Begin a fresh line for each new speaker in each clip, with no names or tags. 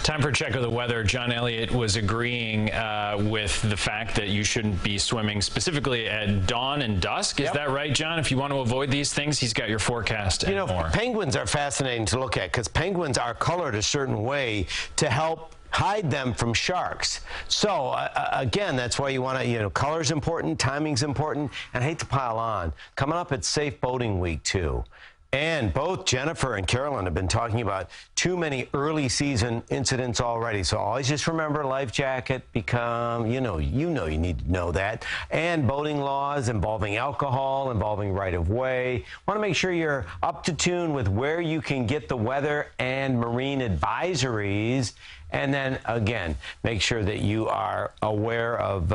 Time for a check of the weather. John Elliott was agreeing with the fact that you shouldn't be swimming specifically at dawn and dusk. Is that right, John? If you want to avoid these things, he's got your forecast and more.
Penguins are fascinating to look at because penguins are colored a certain way to help hide them from sharks. So again, that's why you want to, color's important, timing's important, and I hate to pile on. Coming up, it's Safe Boating Week too. And both Jennifer and Carolyn have been talking about too many early season incidents already. So always just remember life jacket, you need to know that. And boating laws involving alcohol, involving right of way. Want to make sure you're up to tune with where you can get the weather and marine advisories. And then, again, make sure that you are aware of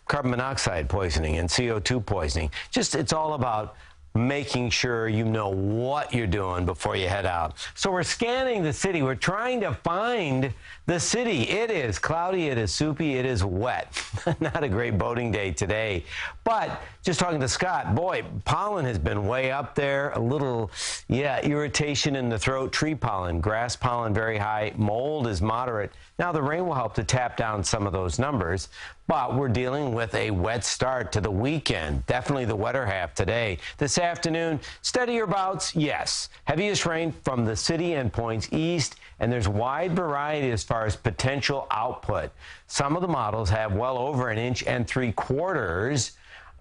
carbon monoxide poisoning and CO2 poisoning. It's all about making sure you know what you're doing before you head out. So we're scanning the city. We're trying to find the city. It is cloudy. It is soupy. It is wet. Not a great boating day today. But just talking to Scott, boy, pollen has been way up there. A little, irritation in the throat. Tree pollen, grass pollen very high. Mold is moderate. Now the rain will help to tap down some of those numbers. But we're dealing with a wet start to the weekend. Definitely the wetter half today. This afternoon, steadier bouts, yes. Heaviest rain from the city and points east, and there's wide variety as far as potential output. Some of the models have well over 1.75 inches,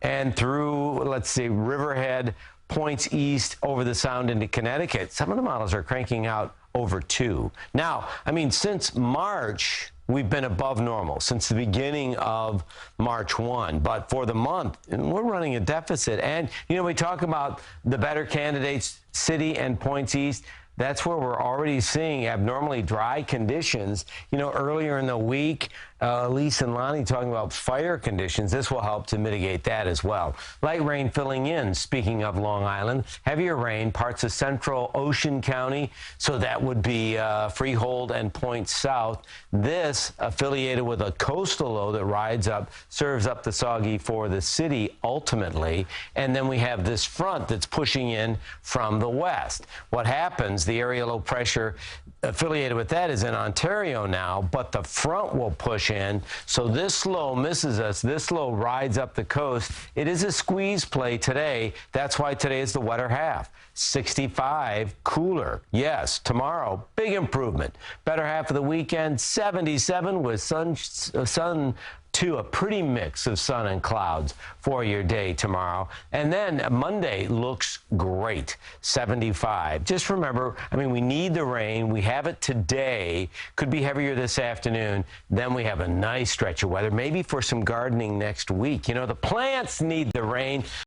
and through, let's see, Riverhead, points east over the Sound into Connecticut. Some of the models are cranking out over 2. Now, since March, we've been above normal since the beginning of March 1. But for the month, we're running a deficit. And, we talk about the better candidates, city and points east. That's where we're already seeing abnormally dry conditions. Earlier in the week, Elise and Lonnie talking about fire conditions. This will help to mitigate that as well. Light rain filling in, speaking of Long Island. Heavier rain, parts of central Ocean County. So that would be Freehold and Point South. This affiliated with a coastal low that rides up, serves up the soggy for the city ultimately. And then we have this front that's pushing in from the west. What happens, the area low pressure affiliated with that is in Ontario now, but the front will push in. So this low misses us. This low rides up the coast. It is a squeeze play today. That's why today is the wetter half. 65, cooler. Yes, tomorrow, big improvement. Better half of the weekend, 77 with sun to a pretty mix of sun and clouds for your day tomorrow. And then Monday looks great, 75. Just remember, we need the rain. We have it today. Could be heavier this afternoon. Then we have a nice stretch of weather, maybe for some gardening next week. The plants need the rain.